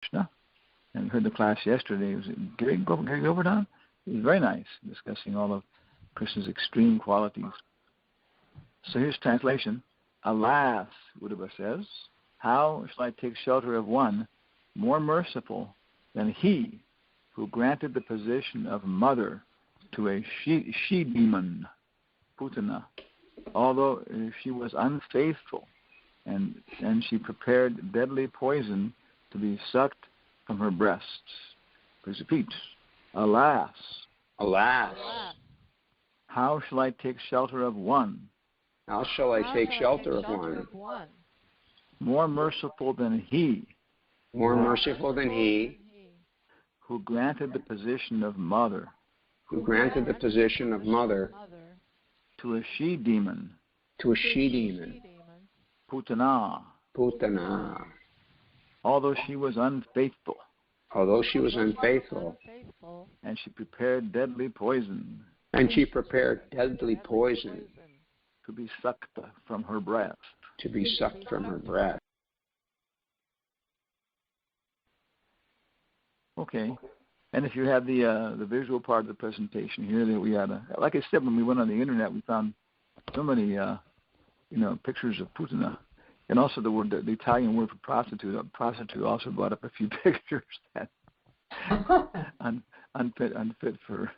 Krishna. And we heard the class yesterday. It was Gary Govardhan. It was very nice, discussing all of Krishna's extreme qualities. So here's translation. Alas, Uddhava says, how shall I take shelter of one more merciful than he who granted the position of mother to a she-demon, Putana, although she was unfaithful, and she prepared deadly poison to be sucked from her breasts. Please repeat. Alas. Alas. How shall I take shelter of one? How shall I take shelter of one? More merciful than he. More merciful than he. Who granted the position of mother. Who granted the position of mother. To a she-demon. To a she-demon. Putana. Putana. Although she was unfaithful. Although she was unfaithful. And she prepared deadly poison. And she prepared deadly poison. To be sucked from her breast. To be sucked from her breast. Okay. And if you have the visual part of the presentation here, that we had, like I said, when we went on the internet, we found so many, pictures of Putana. And also the Italian word for prostitute. Prostitute also brought up a few pictures that unfit for,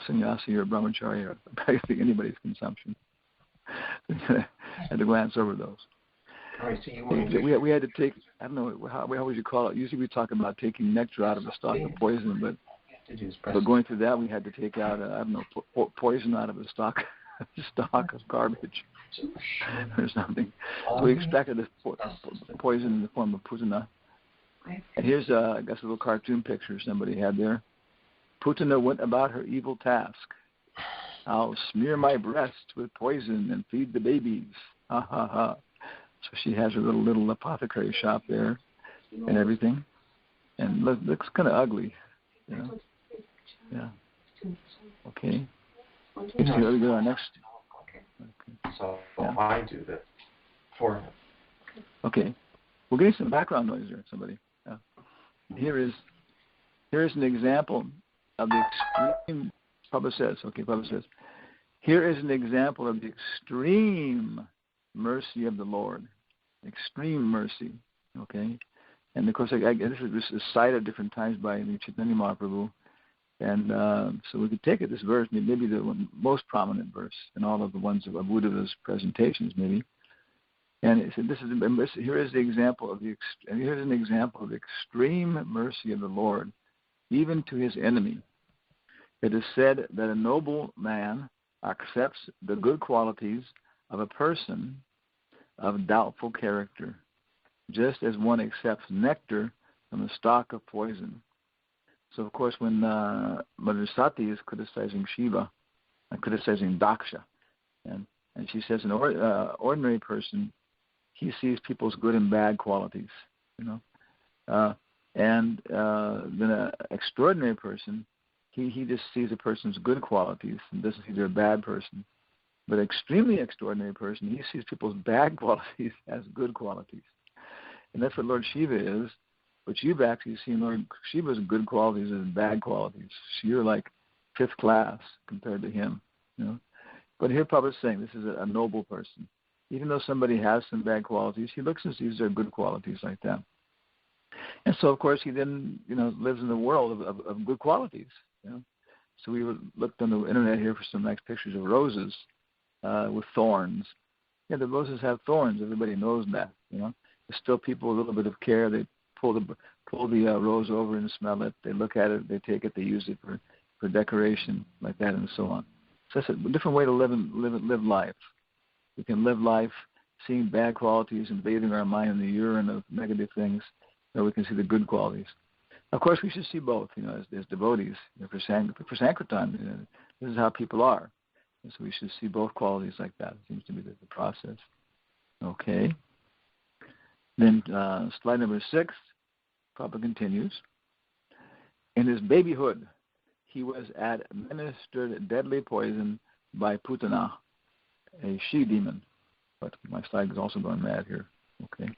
sannyasi or brahmachari or practically anybody's consumption. I had to glance over those. All right, so we had to take, I don't know, how would you call it? Usually we talk about taking nectar out of a stalk of poison, but going through that we had to take out, poison out of a stalk of garbage or something. So we extracted this poison in the form of Putana. And here's, I guess, a little cartoon picture somebody had there. Putana went about her evil task. I'll smear my breast with poison and feed the babies. Ha ha ha. So she has her little apothecary shop there and everything. And looks kind of ugly, Yeah. Okay. So we go to our next. Okay. So I do this for him. Okay. We're getting some background noise there, somebody. Here is an example of the extreme. Prabhupada says, here is an example of the extreme mercy of the Lord. Extreme mercy. Okay. And of course, this is cited different times by the Chaitanya Mahaprabhu. And so we could take it, this verse, maybe the most prominent verse in all of the ones of Uddhava's presentations, maybe. And it said, here is an example of the extreme mercy of the Lord, even to his enemy. It is said that a noble man accepts the good qualities of a person of doubtful character, just as one accepts nectar from the stalk of poison. So, of course, when Mother Sati is criticizing Shiva, criticizing Daksha, and she says an ordinary person, he sees people's good and bad qualities, and then an extraordinary person, he just sees a person's good qualities and doesn't see they're a bad person. But an extremely extraordinary person, he sees people's bad qualities as good qualities. And that's what Lord Shiva is. But you've actually seen Lord Shiva's good qualities as bad qualities. So you're like fifth class compared to him. But here Prabhupada's saying this is a noble person. Even though somebody has some bad qualities, he looks and sees their good qualities like that. And so, of course, he then, lives in the world of good qualities. So we looked on the internet here for some nice pictures of roses with thorns. Yeah, the roses have thorns. Everybody knows that. There's still people with a little bit of care. They pull the rose over and smell it. They look at it. They take it. They use it for decoration, like that, and so on. So that's a different way to live life. We can live life seeing bad qualities and bathing our mind in the urine of negative things, or we can see the good qualities. Of course, we should see both, as devotees. For Sankirtan, this is how people are. And so we should see both qualities like that. It seems to be the process. Okay. Then slide number 6, Prabhupada continues. In his babyhood, he was administered deadly poison by Putana, a she-demon. But my slide is also going mad here. Okay.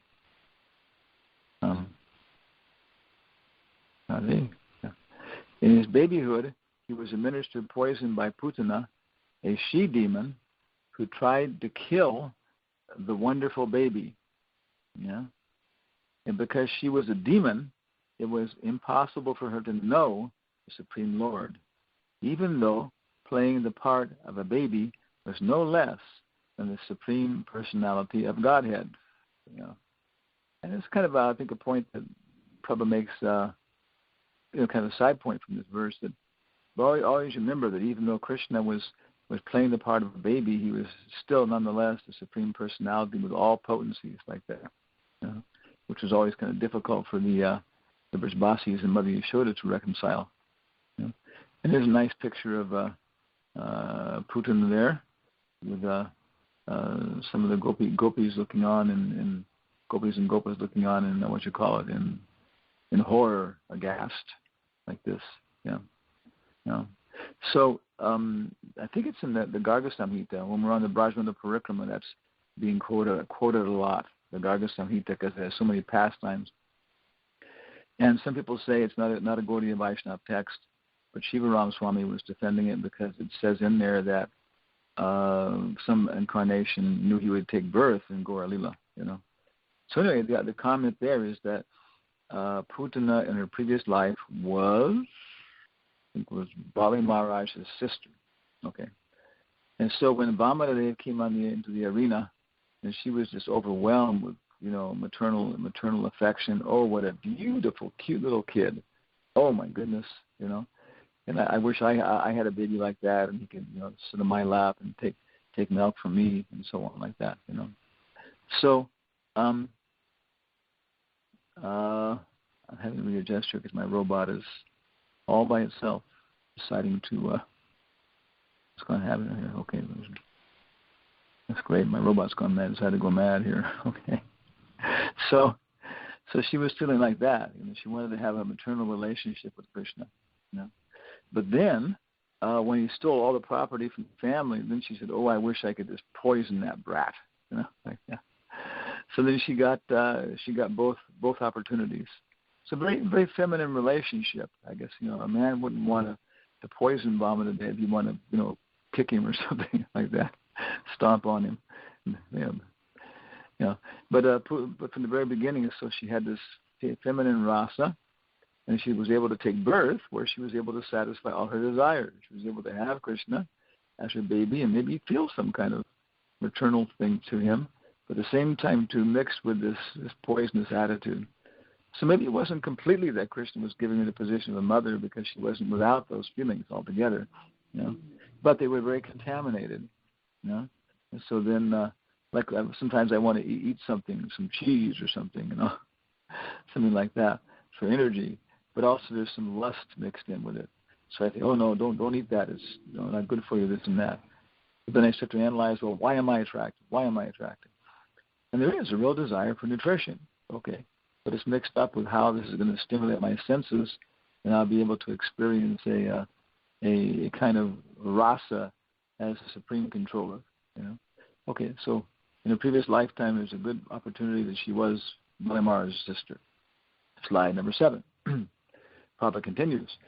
In his babyhood, he was administered poison by Putana, a she-demon who tried to kill the wonderful baby. Yeah? And because she was a demon, it was impossible for her to know the Supreme Lord, even though playing the part of a baby was no less than the Supreme Personality of Godhead. You know? And it's kind of, I think, a point that probably makes, kind of a side point from this verse, that always remember that even though Krishna was playing the part of a baby, he was still nonetheless the Supreme Personality with all potencies like that, you know, which was always kind of difficult for the Brisbasis and Mother Yashoda to reconcile. You know. And there's a nice picture of Putana there with some of the gopis looking on, and gopis and gopas looking on in horror, aghast, like this. Yeah. Yeah. So I think it's in the Garga Samhita, when we're on the Brajmana Parikrama, that's being quoted a lot, the Garga Samhita, because it has so many pastimes. And some people say it's not a Gaudiya Vaishnava text, but Shiva Ram Swami was defending it because it says in there that some incarnation knew he would take birth in Gaura Lila, you know. So anyway, the comment there is that Putana in her previous life was Bali Maharaj's sister. Okay. And so when Vamanadev came into the arena, and she was just overwhelmed with, you know, maternal affection. Oh, what a beautiful, cute little kid. Oh my goodness, you know. And I wish I had a baby like that, and he could, you know, sit on my lap and take milk from me and so on like that, you know. So I'm having to readjust here because my robot is all by itself deciding to what's going to happen here. Okay, that's great. My robot's gone mad. Decided to go mad here. Okay, so she was feeling like that. You know, she wanted to have a maternal relationship with Krishna. You know, but then when he stole all the property from the family, then she said, "Oh, I wish I could just poison that brat." You know, like that. So then she got both opportunities. It's a very, very feminine relationship, I guess. You know, a man wouldn't want to poison Vamanadev. He'd want to, you know, kick him or something like that, stomp on him. You know, but from the very beginning, so she had this feminine rasa, and she was able to take birth where she was able to satisfy all her desires. She was able to have Krishna as her baby and maybe feel some kind of maternal thing to him, but at the same time to mix with this poisonous attitude. So maybe it wasn't completely that Krishna was giving her the position of a mother because she wasn't without those feelings altogether, you know. But they were very contaminated, you know. And so then, like sometimes I want to eat something, some cheese or something, you know, something like that for energy. But also there's some lust mixed in with it. So I think, oh no, don't eat that. It's, you know, not good for you, this and that. But then I start to analyze, well, why am I attracted? Why am I attracted? And there is a real desire for nutrition, okay. But it's mixed up with how this is going to stimulate my senses, and I'll be able to experience a kind of rasa as a supreme controller. You know, okay. So in a previous lifetime, there's a good opportunity that she was Balimara's sister. Slide number 7. Prabhupada continues.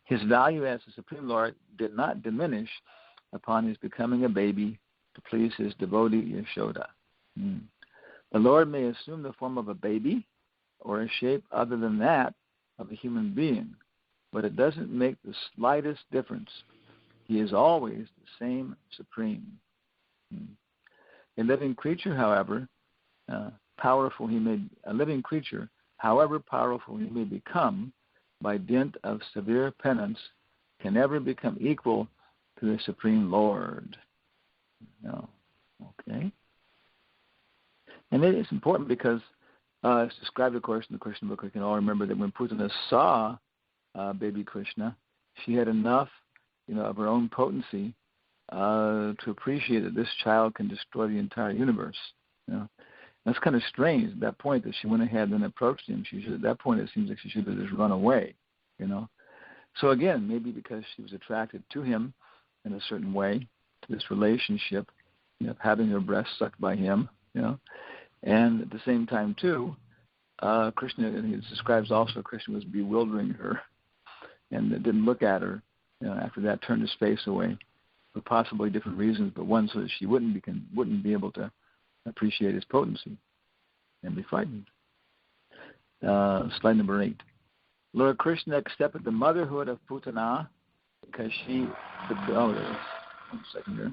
His value as the Supreme Lord did not diminish upon his becoming a baby to please his devotee Yashoda. The Lord may assume the form of a baby or a shape other than that of a human being, but it doesn't make the slightest difference. He is always the same Supreme. A living creature, however powerful he may become by dint of severe penance, can never become equal to the Supreme Lord. No. Okay. And it is important because it's described, of course, in the Krishna book. We can all remember that when Putana saw baby Krishna, she had enough, you know, of her own potency to appreciate that this child can destroy the entire universe. You know, that's kind of strange at that point that she went ahead and approached him. She should, at that point, it seems like she should have just run away. You know, so again, maybe because she was attracted to him in a certain way, to this relationship, you know, having her breast sucked by him, you know. And at the same time, too, Krishna, and it describes also Krishna was bewildering her and didn't look at her. After that, turned his face away for possibly different reasons, but one so that she wouldn't be able to appreciate his potency and be frightened. Slide number 8. Lord Krishna accepted the motherhood of Putana because she. One second here.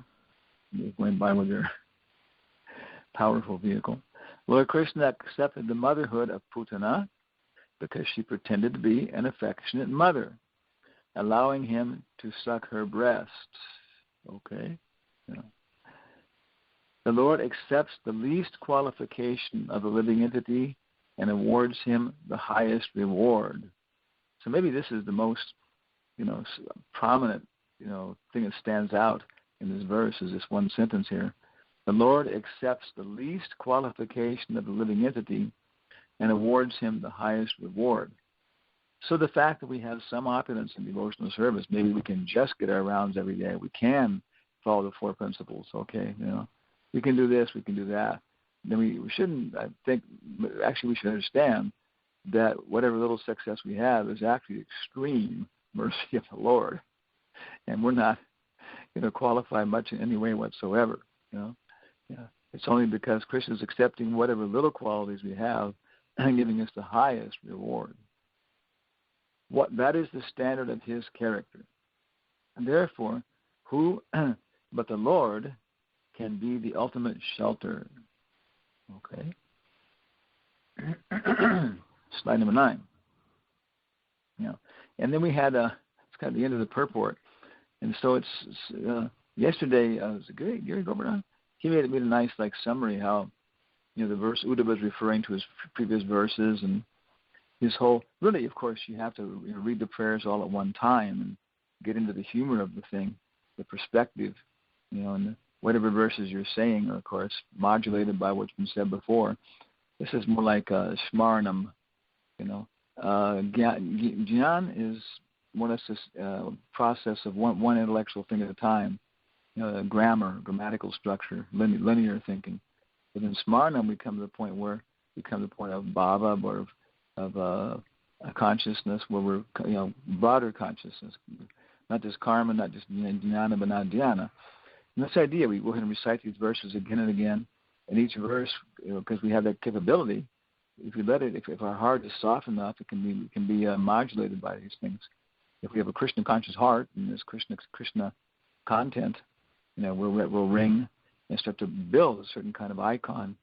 They're going by with their powerful vehicle. Lord Krishna accepted the motherhood of Putana because she pretended to be an affectionate mother, allowing him to suck her breasts. Okay. Yeah. The Lord accepts the least qualification of a living entity and awards him the highest reward. So maybe this is the most, prominent, thing that stands out in this verse is this one sentence here. The Lord accepts the least qualification of a living entity and awards him the highest reward. So the fact that we have some opulence in devotional service, maybe we can just get our rounds every day. We can follow the 4 principles, okay? We can do this, we can do that. Then we shouldn't, I think, actually we should understand that whatever little success we have is actually extreme mercy of the Lord. And we're not qualify much in any way whatsoever, It's only because Krishna is accepting whatever little qualities we have and giving us the highest reward. That is the standard of his character. And therefore, who but the Lord can be the ultimate shelter? Okay. Slide number 9. And then we had it's kind of the end of the purport. And so it's yesterday, was it Gary Govardhan? He made a nice summary how, the verse Uddhava was referring to his previous verses and his whole, really, of course, you have to read the prayers all at one time and get into the humor of the thing, the perspective, and whatever verses you're saying are, of course, modulated by what's been said before. This is more like Smaranam, Jnana is more or less this process of one intellectual thing at a time, grammatical structure, linear thinking. But in Smaranam, we come to the point of bhava, or of a consciousness where we're, broader consciousness, not just karma, not just jnana, but not dhyana. And this idea, we go ahead and recite these verses again and again, and each verse, because we have that capability, if we let it, if our heart is soft enough, it can be modulated by these things. If we have a Krishna conscious heart and this Krishna content, we'll ring and start to build a certain kind of icon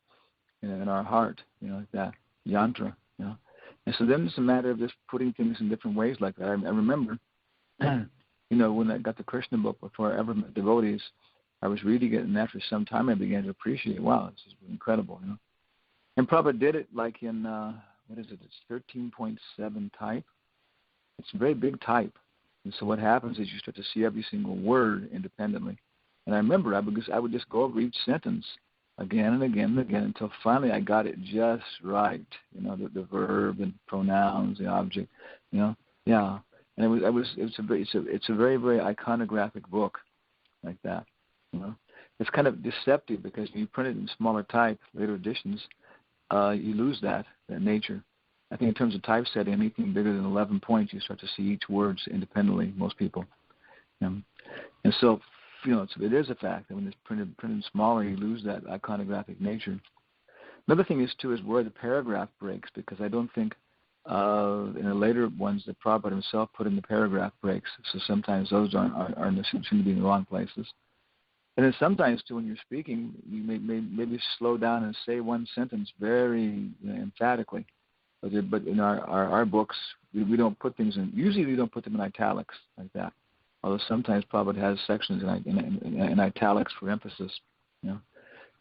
in our heart, like that yantra, And so then it's a matter of just putting things in different ways like that. I remember, when I got the Krishna book before I ever met devotees, I was reading it, and after some time I began to appreciate, wow, this is incredible, And Prabhupada did it like in, it's 13.7 type. It's a very big type. And so what happens is you start to see every single word independently. And I remember I would just go over each sentence again and again and again until finally I got it just right. The verb and pronouns, the object. Yeah. And it's a very, very iconographic book, like that. It's kind of deceptive because when you print it in smaller type, later editions, you lose that nature. I think in terms of typesetting, anything bigger than 11 points, you start to see each word independently. Most people. And so. It is a fact that when it's printed smaller, you lose that iconographic nature. Another thing is where the paragraph breaks, because I don't think in the later ones that Prabhupada himself put in the paragraph breaks. So sometimes those seem to be in the wrong places. And then sometimes too, when you're speaking, you maybe slow down and say one sentence very emphatically. But in our books, we don't put things in. Usually, we don't put them in italics like that. Although sometimes Prabhupada has sections in italics for emphasis.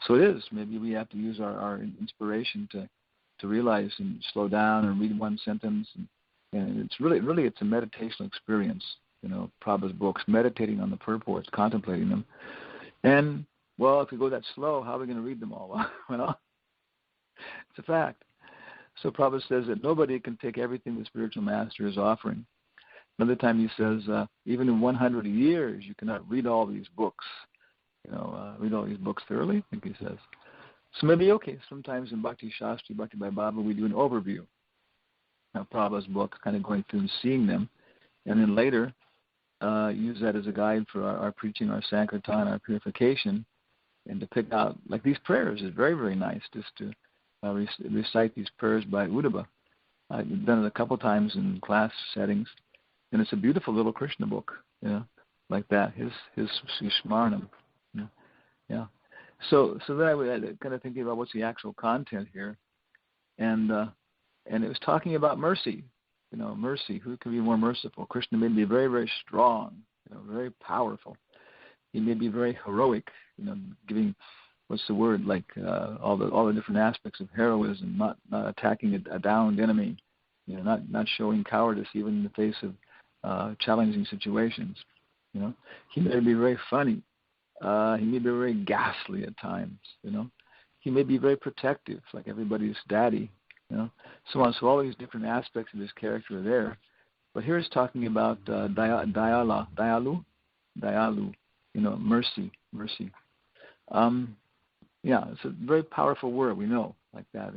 So it is. Maybe we have to use our inspiration to realize and slow down and read one sentence. And it's really it's a meditational experience. Prabhupada's books, meditating on the purports, contemplating them. And, well, if we go that slow, how are we going to read them all? Well, it's a fact. So Prabhupada says that nobody can take everything the spiritual master is offering. Another time he says, even in 100 years, you cannot read all these books. Read all these books thoroughly, I think he says. So maybe, okay, sometimes in Bhakti Shastri, Bhakti by Baba, we do an overview of Prabhupada's book, kind of going through and seeing them, and then later use that as a guide for our preaching, our Sankirtan, our purification, and to pick out, like these prayers is very, very nice, just to recite these prayers by Uddhava. I've done it a couple times in class settings, and it's a beautiful little Krishna book, like that, his Smarnam. Yeah. So then I was kind of thinking about what's the actual content here, and it was talking about mercy. Mercy. Who can be more merciful? Krishna may be very, very strong, very powerful. He may be very heroic, giving, what's the word, like all the different aspects of heroism, not attacking a downed enemy, not showing cowardice even in the face of challenging situations. He may be very funny. He may be very ghastly at times. He may be very protective, like everybody's daddy. So on. So all these different aspects of his character are there. But here it's talking about dayalu, mercy. It's a very powerful word, we know, like that.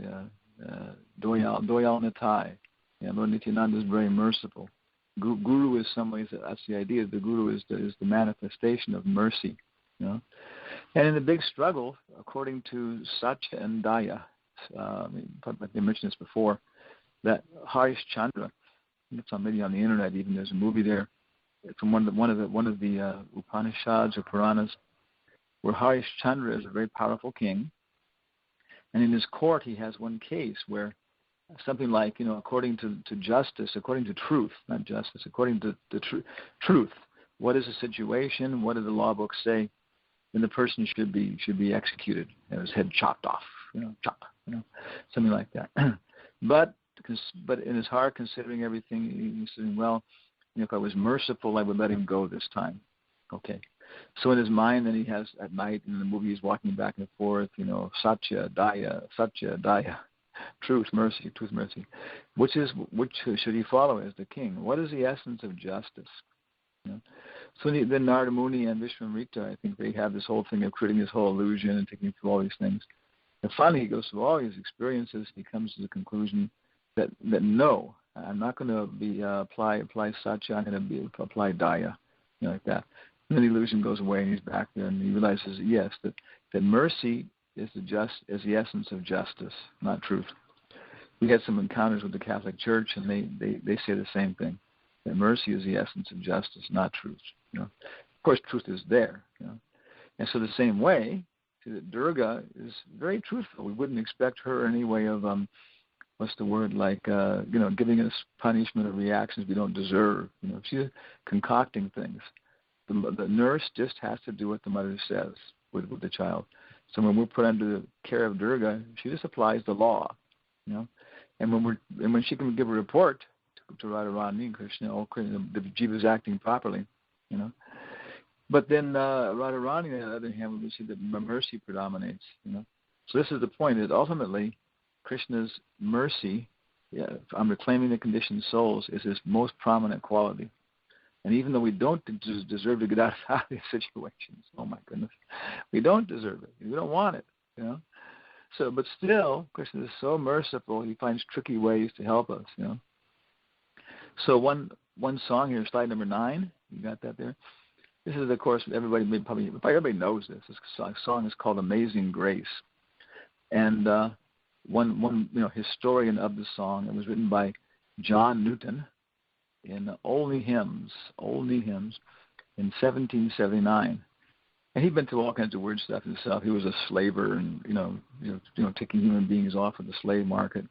Doyal Nitai. Lord Nityananda is very merciful. Guru is some ways, that's the idea. The Guru is the manifestation of mercy. And in the big struggle, according to Satya and Daya, I mentioned this before, that Harish Chandra, it's maybe on the internet even, there's a movie there from one of the Upanishads or Puranas, where Harish Chandra is a very powerful king, and in his court he has one case where something like, according to justice, according to truth, not justice, according to truth, what is the situation, what does the law book say, then the person should be executed, and his head chopped off, something like that. But in his heart, considering everything, he's saying, well, if I was merciful, I would let him go this time. Okay. So in his mind, then he has at night in the movie, he's walking back and forth, Satya, Daya, truth, mercy. Which should he follow as the king? What is the essence of justice? So then Narada Muni and Vishwamrita, I think they have this whole thing of creating this whole illusion and taking through all these things. And finally he goes through all his experiences, he comes to the conclusion that no, I'm not going to apply Satya, I'm going to apply Daya, like that. And then the illusion goes away and he's back there and he realizes, yes, that mercy is the essence of justice, not truth. We had some encounters with the Catholic Church and they say the same thing, that mercy is the essence of justice, not truth. Of course, truth is there. And so the same way, that Durga is very truthful. We wouldn't expect her any way of giving us punishment or reactions we don't deserve. She's concocting things. The nurse just has to do what the mother says with the child. So when we're put under the care of Durga, she just applies the law. And when she can give a report to Radharani and Krishna, the jiva is acting properly. But then Radharani, on the other hand, we see that mercy predominates. So this is the point, that ultimately Krishna's mercy, on reclaiming the conditioned souls, is his most prominent quality. And even though we don't deserve to get out of these situations, oh my goodness, we don't deserve it. We don't want it. So, but still, Krishna is so merciful. He finds tricky ways to help us. So one song here, slide number 9. You got that there? This is, of course, everybody knows this. This song is called "Amazing Grace," and one historian of the song. It was written by John Newton in Olney Hymns in 1779, and he'd been through all kinds of weird stuff himself. He was a slaver, and taking human beings off of the slave market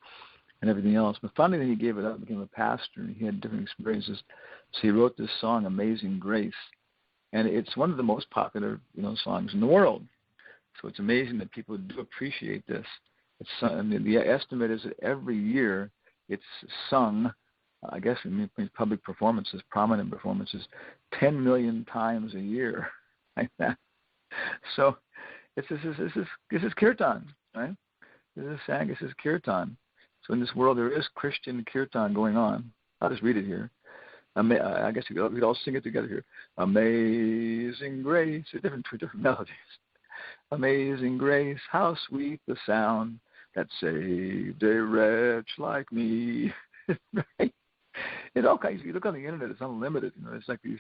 and everything else. But finally, then he gave it up, became a pastor, and he had different experiences. So he wrote this song, "Amazing Grace." And it's one of the most popular, songs in the world. So it's amazing that people do appreciate this. The estimate is that every year it's sung, I guess in public performances, prominent performances, 10 million times a year, like that. So this is kirtan, right? This is kirtan. So in this world there is Christian kirtan going on. I'll just read it here. I guess we could all sing it together here. Amazing grace, different melodies. Amazing grace, how sweet the sound that saved a wretch like me. Right? It's all kinds. You look on the internet; it's unlimited. It's like these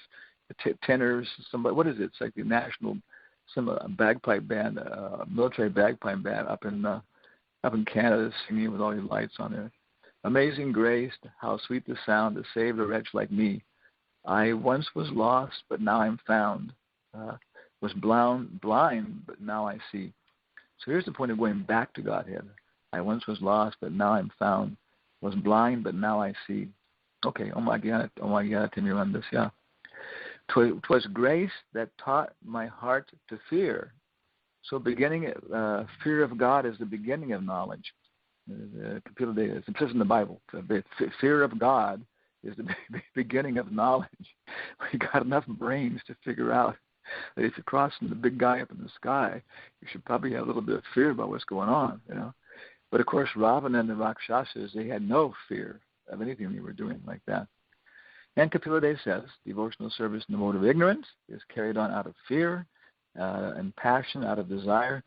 tenors. Somebody, what is it? It's like the national, bagpipe band, military bagpipe band up in Canada, singing with all these lights on there. Amazing grace, how sweet the sound that saved a wretch like me. I once was lost, but now I'm found. Was blind, but now I see. So here's the point of going back to Godhead. I once was lost, but now I'm found. Was blind, but now I see. Okay, oh my God, Timirandas, yeah. 'Twas grace that taught my heart to fear. So fear of God is the beginning of knowledge. It says in the Bible, fear of God is the beginning of knowledge. We got enough brains to figure out that if you're crossing the big guy up in the sky, you should probably have a little bit of fear about what's going on, But of course, Ravana and the Rakshasas, they had no fear of anything they were doing like that. And Kapila Dev says, devotional service in the mode of ignorance is carried on out of fear and passion, out of desire,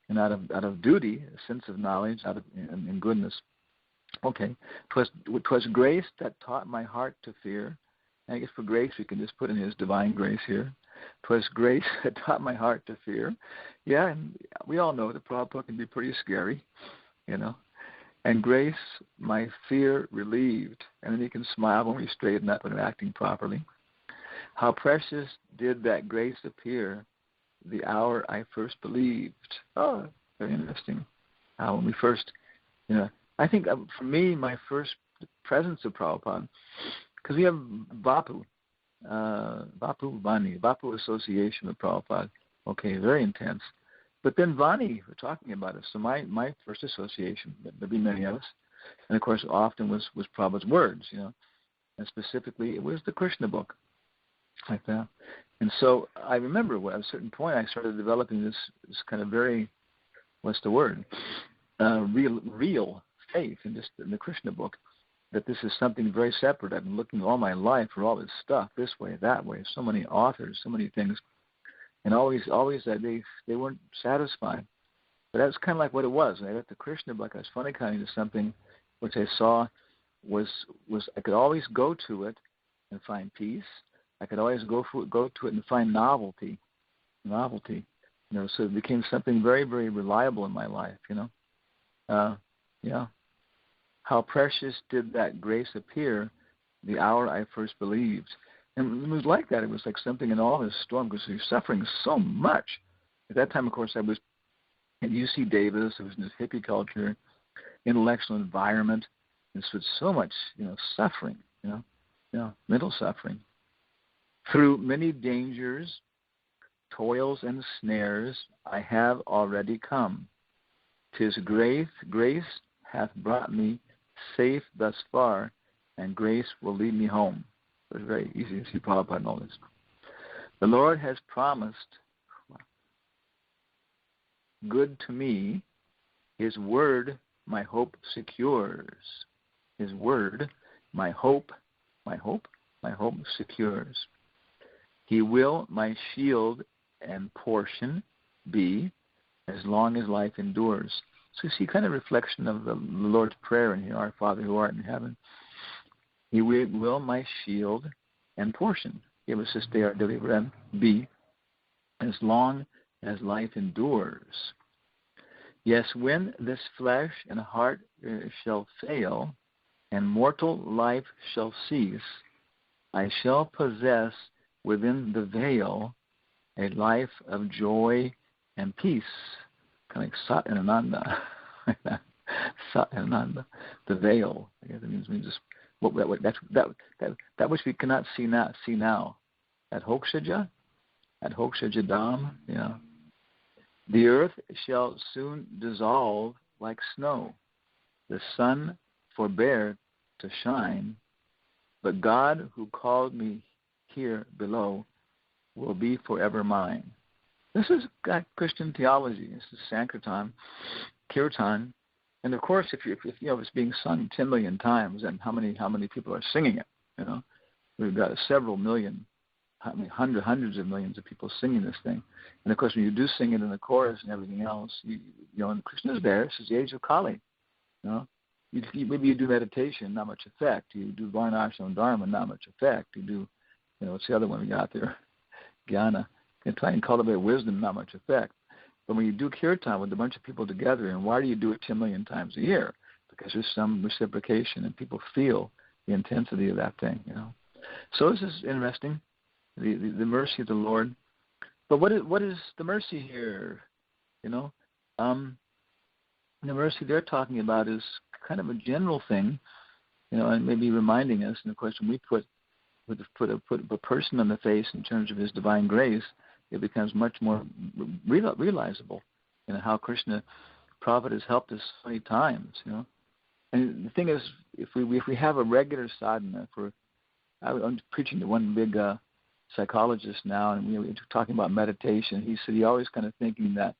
and out of duty, a sense of knowledge, out of and goodness. Okay, 'twas grace that taught my heart to fear. And I guess for grace we can just put in His divine grace here. 'Twas grace that taught my heart to fear. Yeah, and we all know the Prabhupada can be pretty scary, And grace, my fear relieved. And then He can smile when we straighten up and are acting properly. How precious did that grace appear the hour I first believed. Oh, very interesting. When we first, I think for me, my first presence of Prabhupada, because we have Vapu Vani, Vapu association with Prabhupada. Okay, very intense. But then Vani, we're talking about it. So my first association, there'll be many of us, and of course often was Prabhupada's words, and specifically it was the Krishna book, like that. And so I remember at a certain point I started developing this kind of very, what's the word, real faith in the Krishna book, that this is something very separate. I've been looking all my life for all this stuff, this way, that way, so many authors, so many things, and always that they weren't satisfied. But that's kind of like what it was. I got the Krishna book. I was funny kind of something which I saw was I could always go to it and find peace. I could always go to it and find novelty. So it became something very, very reliable in my life. How precious did that grace appear the hour I first believed. And it was like that. It was like something in all this storm, because he was suffering so much. At that time, of course, I was at UC Davis. I was in this hippie culture, intellectual environment, and so it's so much, suffering, mental suffering. Through many dangers, toils, and snares, I have already come. 'Tis grace hath brought me safe thus far, and grace will lead me home. It was very easy to see Prabhupada in all this. The Lord has promised good to me. His word my hope secures. His word my hope secures. He will my shield and portion be as long as life endures. So you see kind of reflection of the Lord's Prayer in here, Our Father who art in heaven. He will my shield and portion. Give us this day our daily bread. Be as long as life endures. Yes, when this flesh and heart shall fail, and mortal life shall cease, I shall possess within the veil a life of joy and peace. Kind of like Sat and Ananda. Sat and Ananda. The veil. I guess it means just that which we cannot see now. At Hokshaja Dham, The earth shall soon dissolve like snow. The sun forbear to shine, but God who called me here below will be forever mine. This is Christian theology. This is Sankirtan, Kirtan, and of course, if it's being sung 10 million times, and how many people are singing it? We've got several million hundreds of millions of people singing this thing. And of course, when you do sing it in the chorus and everything else, and Krishna's there. This is the age of Kali. Maybe you do meditation, not much effect. You do Varnashram Dharma, not much effect. You do, what's the other one we got there? Jnana. You try and cultivate wisdom, not much effect. But when you do kirtan with a bunch of people together, and why do you do it 10 million times a year? Because there's some reciprocation, and people feel the intensity of that thing, So this is interesting, the mercy of the Lord. But what is the mercy here? The mercy they're talking about is kind of a general thing, and maybe reminding us. And of course, when we put a person on the face in terms of his divine grace, it becomes much more realizable. How Krishna, Prophet, has helped us so many times. And the thing is, if we have a regular sadhana, I'm preaching to one big psychologist now, and we were talking about meditation. He said he always kind of thinking that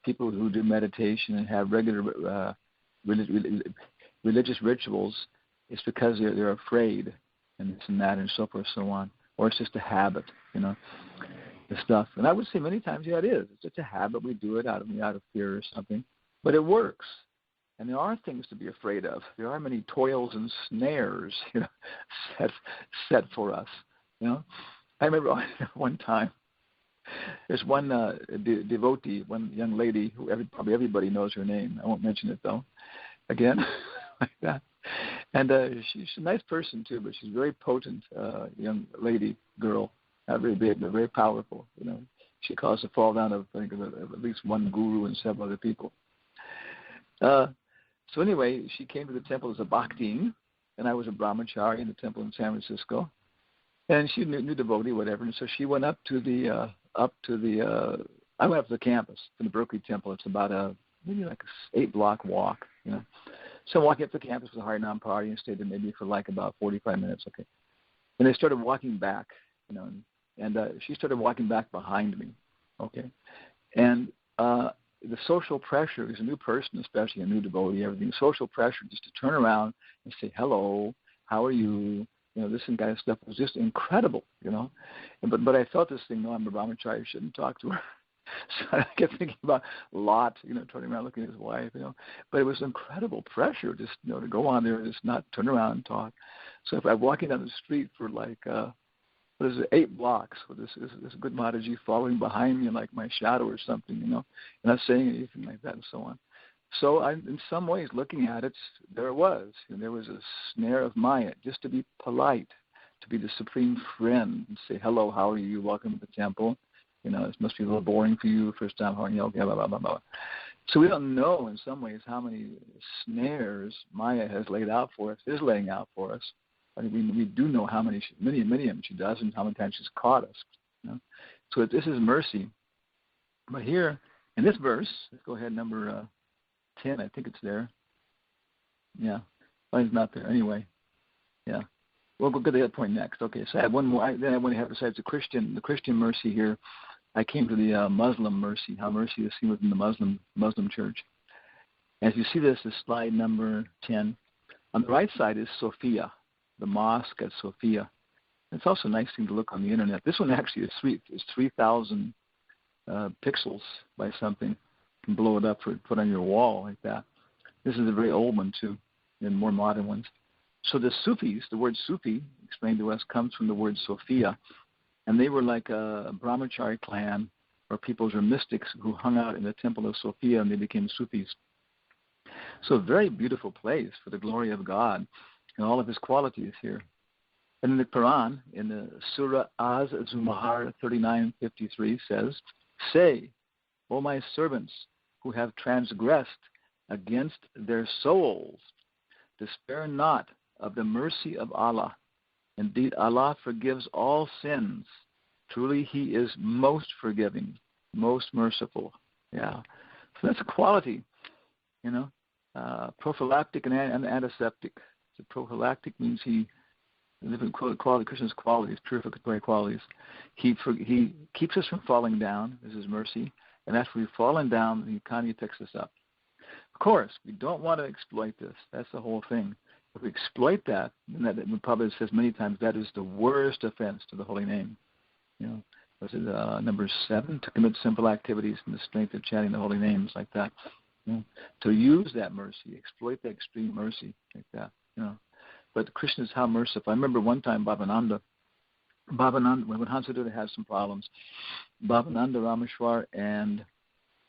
people who do meditation and have regular religious rituals, it's because they're afraid, and this and that and so forth, so on, or it's just a habit, the stuff. And I would say many times, yeah, it is. It's just a habit. We do it out of fear or something, but it works. And there are things to be afraid of. There are many toils and snares, set for us. I remember one time, there's one devotee, one young lady who probably everybody knows her name. I won't mention it though. Again, like that. And she's a nice person too, but she's a very potent young lady, girl. Not very big, but very powerful. She caused the fall down of, I think, of at least one guru and several other people. So anyway, she came to the temple as a bhakti, and I was a brahmachari in the temple in San Francisco, and she knew devotee, whatever. And so she went up to the I went up to the campus from the Berkeley Temple. It's about maybe like a 8-block walk, So I'm walking up to the campus with a Harinam party and stayed there maybe for like about 45 minutes, okay. And they started walking back, and she started walking back behind me, okay. And the social pressure, as a new person, especially a new devotee, everything, social pressure just to turn around and say, hello, how are you? This and kind of stuff was just incredible, But I felt this thing, no, I'm a brahmachari, I shouldn't talk to her. So I kept thinking about Lot, turning around looking at his wife, But it was incredible pressure just, to go on there and just not turn around and talk. So if I'm walking down the street for like, 8 blocks with this good Mataji following behind me like my shadow or something, and not saying anything like that and so on. So I, in some ways, looking at it, there it was. There was a snare of Maya, just to be polite, to be the supreme friend, and say, hello, how are you? Welcome to the temple. This must be a little boring for you, first time, how are you? Okay, blah, blah, blah, blah. So we don't know, in some ways, how many snares Maya has laid out for us, is laying out for us. I mean, we do know how many of them she does, and how many times she's caught us. So this is mercy. But here, in this verse, let's go ahead, number 10, I think it's there. Yeah, mine's not there. Anyway, yeah. We'll go to that point next. Okay, so I have one more. Then I want to have, besides the Christian mercy here, I came to the Muslim mercy, how mercy is seen within the Muslim church. As you see this is slide number 10. On the right side is Sophia, the mosque at Sophia. It's also a nice thing to look on the internet. This one actually is 3,000 pixels by something. You can blow it up for put on your wall like that. This is a very old one too, and more modern ones. So the Sufis, the word Sufi, explained to us, comes from the word Sophia. And they were like a brahmachari clan, or peoples or mystics who hung out in the temple of Sophia, and they became Sufis. So a very beautiful place for the glory of God and all of his qualities here. And in the Quran, in the Surah Az-Zumar 39:53 says, "Say, O my servants who have transgressed against their souls, despair not of the mercy of Allah. Indeed, Allah forgives all sins. Truly, He is most forgiving, most merciful." Yeah. So that's a quality, prophylactic and antiseptic. So prophylactic means he, different quality, Krishna's qualities, purificatory qualities. He keeps us from falling down. This is mercy. And after we've fallen down, He kindly picks us up. Of course, we don't want to exploit this. That's the whole thing. If we exploit that, and that Prabhupada says many times, that is the worst offense to the holy name. Was it number 7? To commit simple activities in the strength of chanting the holy names, like that. To use that mercy, exploit that extreme mercy, like that. But Krishna is how merciful. I remember one time Bhavananda, when Hansadutta had some problems, Bhavananda, Rameshwar, and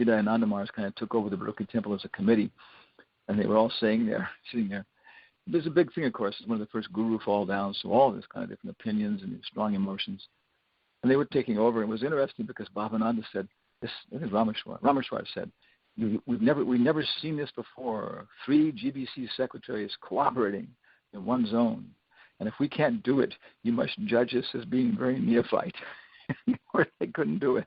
Hidayananda Maharaj kind of took over the Baruchi temple as a committee, and they were all sitting there. There's a big thing, of course, it's one of the first guru fall downs, so all this kind of different opinions and strong emotions. And they were taking over. It was interesting because Bhavananda said, I think Rameshwar said, we've never seen this before. 3 GBC secretaries cooperating in one zone. And if we can't do it, you must judge us as being very neophyte. Or they couldn't do it.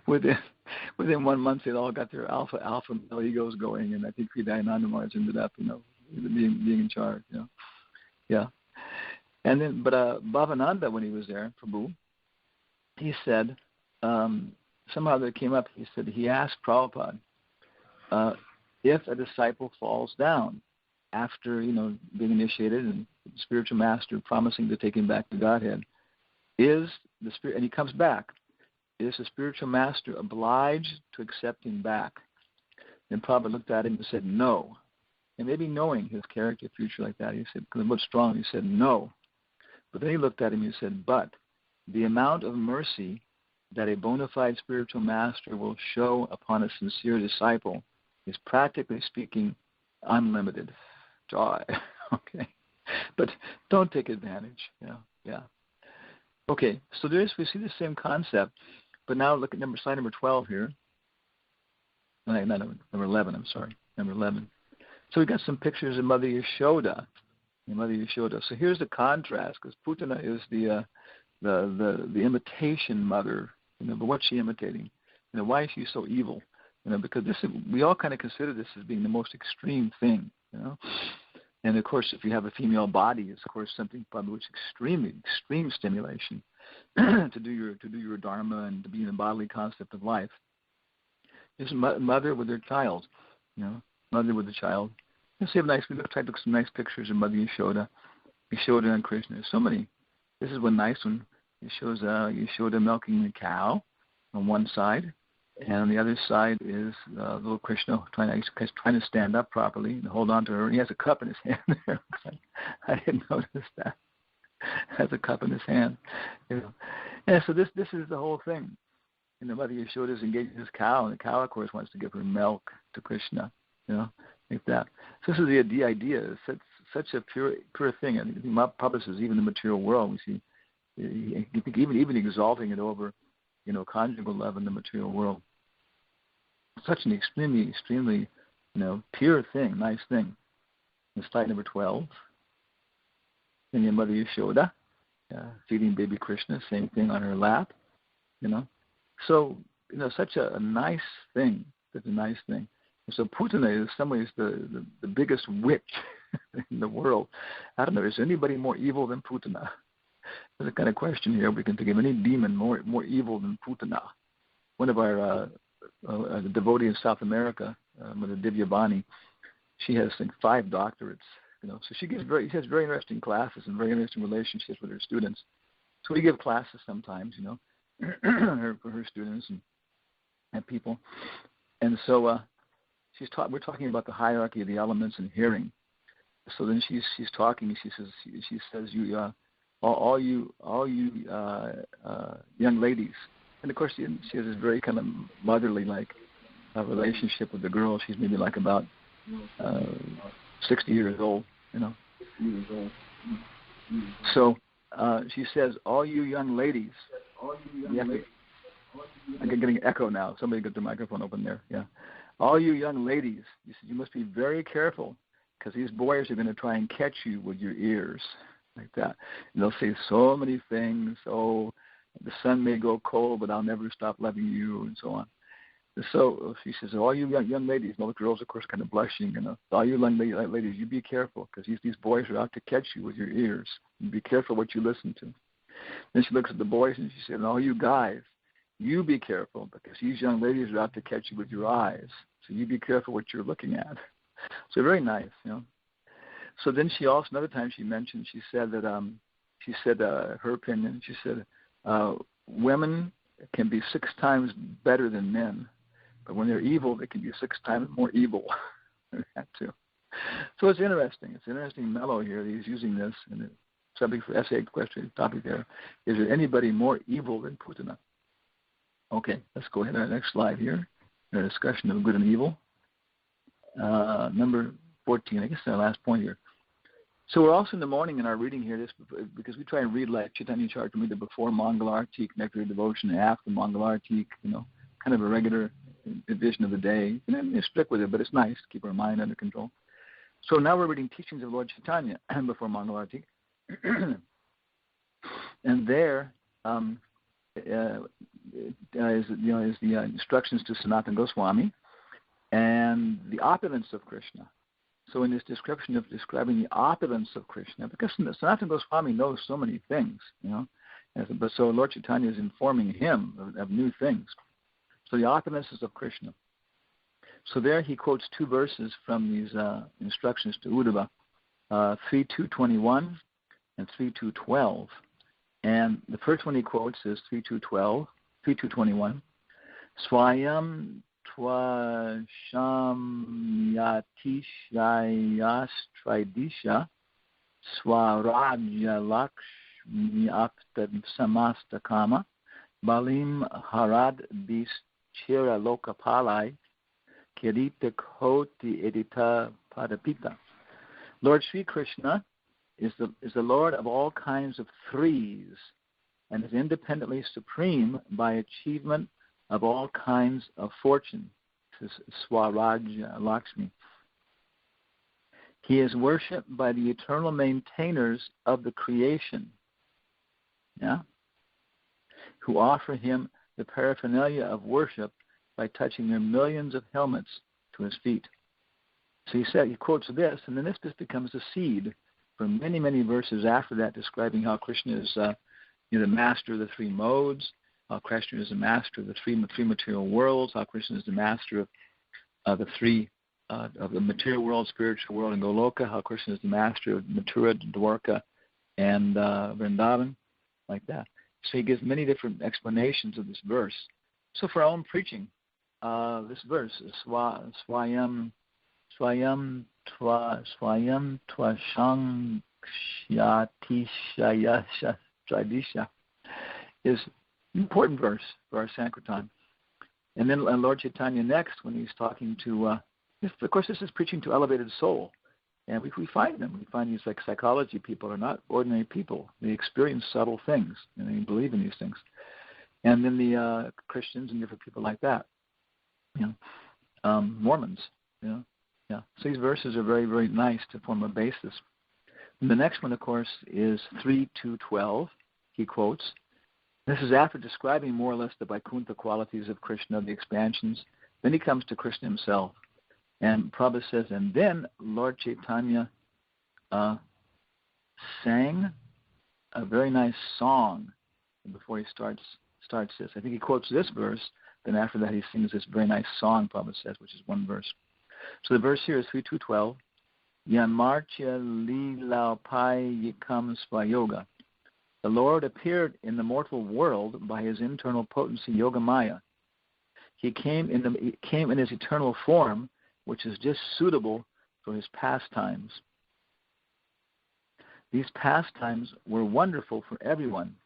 Within 1 month, they'd all got their alpha male egos going, and I think Hidayananda Maharaj ended up, being in charge. Yeah. And then, but Bhavananda, when he was there, Prabhu, he said, somehow that came up. He said he asked Prabhupada if a disciple falls down after being initiated and the spiritual master promising to take him back to Godhead, is the spirit, and he comes back, is the spiritual master obliged to accept him back? And Prabhupada looked at him and said no. And maybe knowing his character, future like that, he said, because what's strong, he said no. But then he looked at him and he said, but the amount of mercy that a bona fide spiritual master will show upon a sincere disciple is, practically speaking, unlimited. Joy. Okay. But don't take advantage. Yeah. Okay, so we see the same concept, but now look at slide number 12 here. Not number 11, I'm sorry. Number 11. So we got some pictures of Mother Yashoda. So here's the contrast, because Putana is the imitation mother. But what's she imitating? Why is she so evil? Because we all kind of consider this as being the most extreme thing. And of course, if you have a female body, it's of course something probably which extreme stimulation to do your dharma and to be in the bodily concept of life. This mother with her child, mother with the child. Let's see we look at some nice pictures of Mother Yashoda and Krishna. There's so many. This is one nice one. It shows Yashoda milking the cow on one side, and on the other side is little Krishna trying to stand up properly and hold on to her. He has a cup in his hand there. I didn't notice that. Has a cup in his hand. Yeah, so this is the whole thing. Mother Yashoda is engaging this cow, and the cow, of course, wants to give her milk to Krishna. Like that. So this is the idea. It's such a pure thing. And Prabhupada says even the material world, we see, even exalting it over, conjugal love in the material world. Such an extremely, pure thing, nice thing. In slide number 12, and your Mother Yashoda, feeding baby Krishna, same thing on her lap, So, such a nice thing. Such a nice thing. So Putana is in some ways the biggest witch in the world. I don't know, is anybody more evil than Putana? There's a kind of question here. We can think of any demon more evil than Putana. One of our devotee in South America, Mother Divya Bani, she has, I think, 5 doctorates. So she has very interesting classes and very interesting relationships with her students. So we give classes sometimes, for her students and people. And so we're talking about the hierarchy of the elements in hearing. So then she's talking. She says all you young ladies, and of course she has this very kind of motherly like relationship with the girl. She's maybe like about 60 years old, So she says, all you young ladies. I'm getting an echo now. Somebody get the microphone open there. Yeah. All you young ladies, you must be very careful because these boys are going to try and catch you with your ears like that. And they'll say so many things. Oh, the sun may go cold, but I'll never stop loving you, and so on. And so she says, all you young ladies, and all the girls, of course, kind of blushing. All you young ladies, you be careful because these boys are out to catch you with your ears. And be careful what you listen to. Then she looks at the boys and she said, all you guys, you be careful because these young ladies are out to catch you with your eyes. So you be careful what you're looking at. So very nice, So then she also, another time she mentioned, she said that she said her opinion. She said women can be 6 times better than men, but when they're evil, they can be 6 times more evil. That too. So it's interesting. It's an interesting mellow here. He's using this, and the subject for essay question topic there. Is there anybody more evil than Putana? Okay, let's go ahead to the next slide here. A discussion of good and evil. Number 14, I guess our last point here. So we're also in the morning in our reading here, this because we try and read like Chaitanya Charitamrita before Mangalarti, Nectar Devotion, and after Mangalarti, kind of a regular division of the day. And then you stick with it, but it's nice to keep our mind under control. So now we're reading Teachings of Lord Chaitanya before Mangalarti. And there is the instructions to Sanatana Goswami and the opulence of Krishna. So in this description of describing the opulence of Krishna, because Sanatana Goswami knows so many things, but so Lord Chaitanya is informing him of new things. So the opulences of Krishna. So there he quotes 2 verses from these instructions to Uddhava, 3.2.21 and 3.2.12. And the first one he quotes is 3.2.21. Swayam tva shamyatishayastridisha swarajya lakshmi apta samasta kama balim harad bischira lokapalai kirita koti edita padapita. Lord Sri Krishna is the Lord of all kinds of threes and is independently supreme by achievement of all kinds of fortune. This is Swarajya Lakshmi. He is worshipped by the eternal maintainers of the creation, who offer him the paraphernalia of worship by touching their millions of helmets to his feet. So he quotes this, and then this just becomes a seed for many, many verses after that, describing how Krishna is the master of the 3 modes, how Krishna is the master of the three material worlds, how Krishna is the master of the 3 of the material world, spiritual world, and Goloka, how Krishna is the master of Mathura, Dwarka, and Vrindavan, like that. So he gives many different explanations of this verse. So for our own preaching, this verse, Swayam tva shankshyatishyayastradisha is an important verse for our Sankirtan. And then Lord Chaitanya next, when he's talking to, of course this is preaching to elevated soul. And we find them. We find these like psychology people are not ordinary people. They experience subtle things and they believe in these things. And then the Christians and different people like that. Mormons, So these verses are very, very nice to form a basis. And the next one, of course, is 3.2.12. He quotes. This is after describing more or less the Vaikuntha qualities of Krishna, the expansions. Then he comes to Krishna himself. And Prabhupada says, and then Lord Chaitanya sang a very nice song before he starts this. I think he quotes this verse. Then after that he sings this very nice song, Prabhupada says, which is 1 verse. So the verse here is 3.2.12. Yamartya Lilapai Yikam Svayoga. The Lord appeared in the mortal world by his internal potency, Yogamaya. He came in his eternal form, which is just suitable for his pastimes. These pastimes were wonderful for everyone,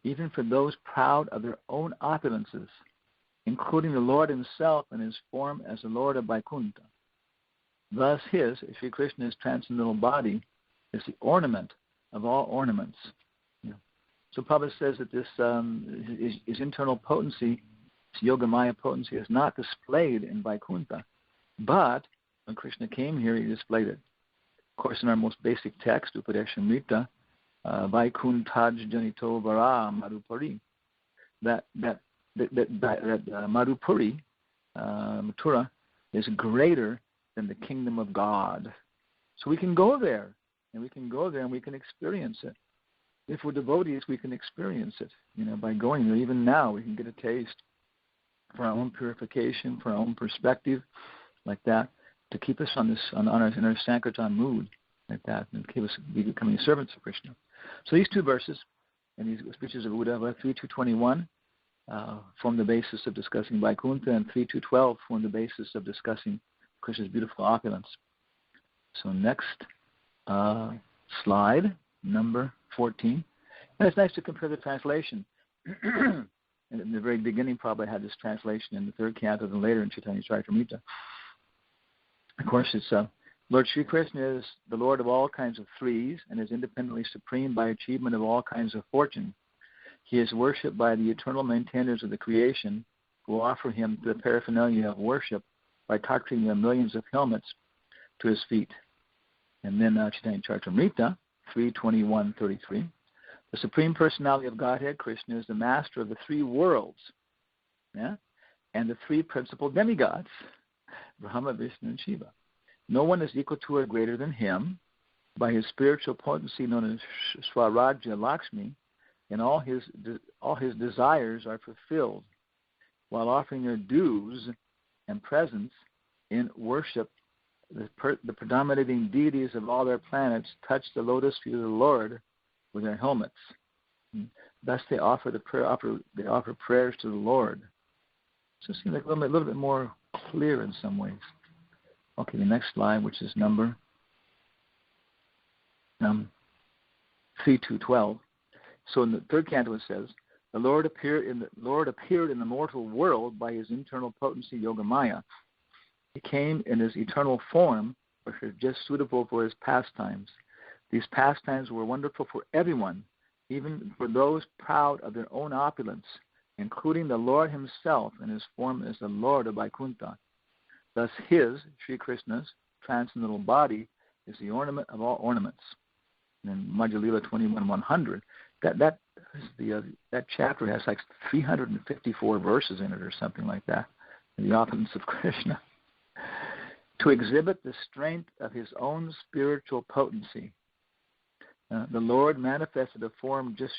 even for those proud of their own opulences, including the Lord himself in his form as the Lord of Vaikuntha. Thus Sri Krishna's transcendental body, is the ornament of all ornaments. So Prabhupada says that this his internal potency, his Yogamaya potency, is not displayed in Vaikuntha. But when Krishna came here, he displayed it. Of course, in our most basic text, Upadeshamrita, Vaikuntaj Janito Vara Madhupari, that Madhupuri, Mathura, is greater than the kingdom of God. So we can go there, and we can experience it. If we're devotees, we can experience it, by going there. Even now, we can get a taste for our own purification, for our own perspective, like that, to keep us in our Sankirtan mood. like that, and he was becoming servants of Krishna. So these two verses and these speeches of Uddhava, 3.2.21, form the basis of discussing Vaikuntha, and 3.2.12 form the basis of discussing Krishna's beautiful opulence. So next slide, number 14. And it's nice to compare the translation. And in the very beginning, probably had this translation in the third canto, then later in Chaitanya Charitamrita. Of course, it's Lord Sri Krishna is the Lord of all kinds of threes and is independently supreme by achievement of all kinds of fortune. He is worshipped by the eternal maintainers of the creation, who offer him the paraphernalia of worship by touching the millions of helmets to his feet. And then Chaitanya Charitamrita, 3.21.33. The Supreme Personality of Godhead, Krishna, is the master of the three worlds, and the three principal demigods, Brahma, Vishnu, and Shiva. No one is equal to or greater than him. By his spiritual potency known as Swarajya Lakshmi, and all his desires are fulfilled, while offering their dues and presents in worship. The predominating deities of all their planets touch the lotus feet of the Lord with their helmets. Thus they offer prayers to the Lord. So it seems like a little bit more clear in some ways. Okay, the next slide, which is number 3.2.12. So in the third canto it says, the Lord appeared in the mortal world by his internal potency, Yogamaya. He came in his eternal form, which was just suitable for his pastimes. These pastimes were wonderful for everyone, even for those proud of their own opulence, including the Lord himself in his form as the Lord of Vaikuntha. Thus his, Sri Krishna's, transcendental body is the ornament of all ornaments. And in Madhya Lila 21.100, that chapter has like 354 verses in it or something like that, the opulence of Krishna. To exhibit the strength of his own spiritual potency, the Lord manifested a form just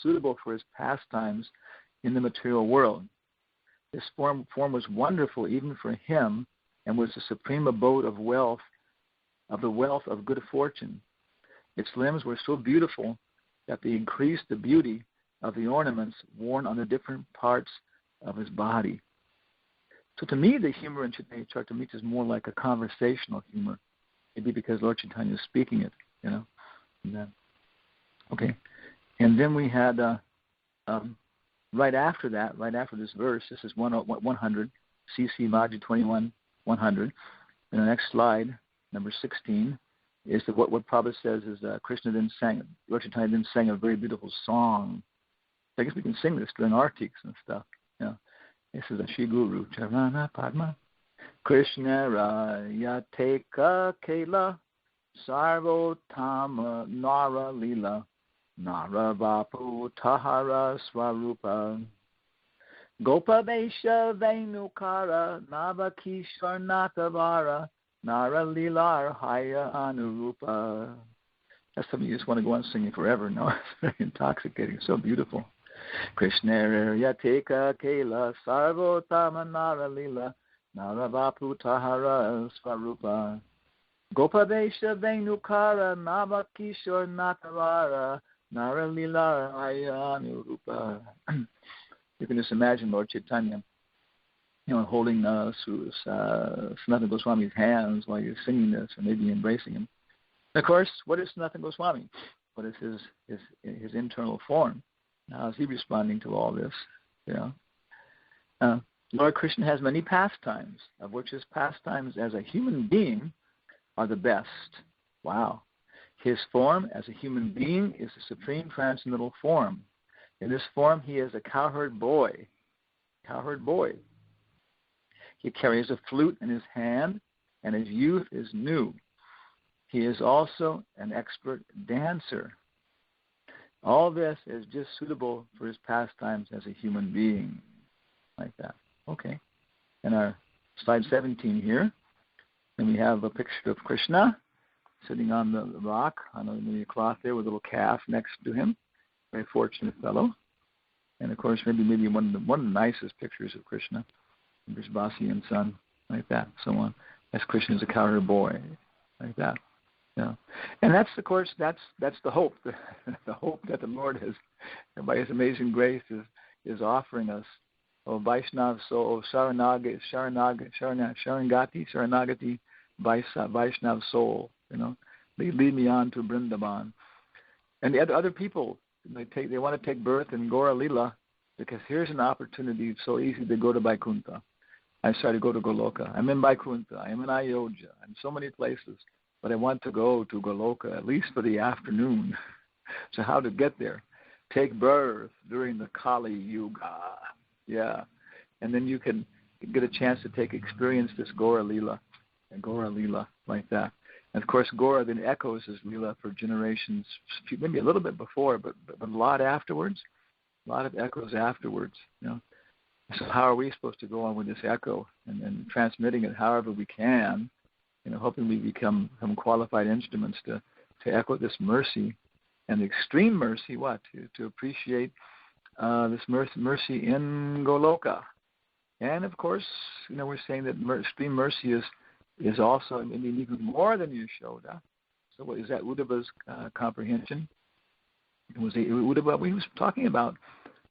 suitable for his pastimes in the material world. This form was wonderful even for him, and was the supreme abode of wealth, of the wealth of good fortune. Its limbs were so beautiful that they increased the beauty of the ornaments worn on the different parts of his body. So to me, the humor in Chaitanya Charitamrita is more like a conversational humor, maybe because Lord Chaitanya is speaking it, Okay, and then we had right after this verse, this is 100, CC Madhya 21, 100. And the next slide, number 16, is that what Prabhupada says is Krishna then sang, Lord Chaitanya then sang a very beautiful song. I guess we can sing this during artiks and stuff. This is a Shri Guru, Charana Padma. Krishna Raya Teka Kela Sarvotama Nara Lila Nara Vapu Tahara Swarupa Gopa Vesha Venukara Navakishar Natavara Nara Lilar Haya Anurupa. That's something you just want to go on singing forever. No, it's very intoxicating, so beautiful. Krishna Yateka Kela Sarvotama Nara Lila Nara Vapu Tahara Swarupa Gopadesha Venukara Navakishor Natavara Nara Lila Ayanurupa. You can just imagine Lord Chaitanya, holding Sanatana Goswami's hands while you're singing this, or maybe embracing him. And of course, what is Sanatana Goswami? What is his internal form? How is he responding to all this? Lord Krishna has many pastimes, of which his pastimes as a human being are the best. Wow. His form as a human being is the supreme transcendental form. In this form, he is a cowherd boy. He carries a flute in his hand, and his youth is new. He is also an expert dancer. All this is just suitable for his pastimes as a human being, like that. Okay. And our slide 17 here, and we have a picture of Krishna sitting on the rock, on a cloth there with a little calf next to him. Very fortunate fellow. And of course, maybe one of the nicest pictures of Krishna, Vrishabhasi and son, like that, so on. As Krishna is a cowherd boy, like that. Yeah, and that's of course that's the hope, the hope that the Lord has, by His amazing grace, is offering us. Oh Vaishnav, so Sharanagati, Vaishnav soul. They lead me on to Vrindavan, and the other people they want to take birth in Gaura Lila, because here's an opportunity. It's so easy to go to Vaikuntha. I'm sorry, to go to Goloka. I'm in Vaikuntha. I'm in Ayodhya. I'm so many places. But I want to go to Goloka, at least for the afternoon. So how to get there? Take birth during the Kali Yuga. Yeah. And then you can get a chance to experience this Gaura Lila, like that. And of course, Gaura then echoes his Lila for generations, maybe a little bit before, but a lot afterwards. A lot of echoes afterwards, So how are we supposed to go on with this echo and transmitting it however we can, hoping we become qualified instruments to echo this mercy and the extreme mercy, to appreciate this mercy in Goloka. And of course, we're saying that extreme mercy is also even more than Yashoda. So what is that Uddhava's comprehension? It was Uddhava he was talking about.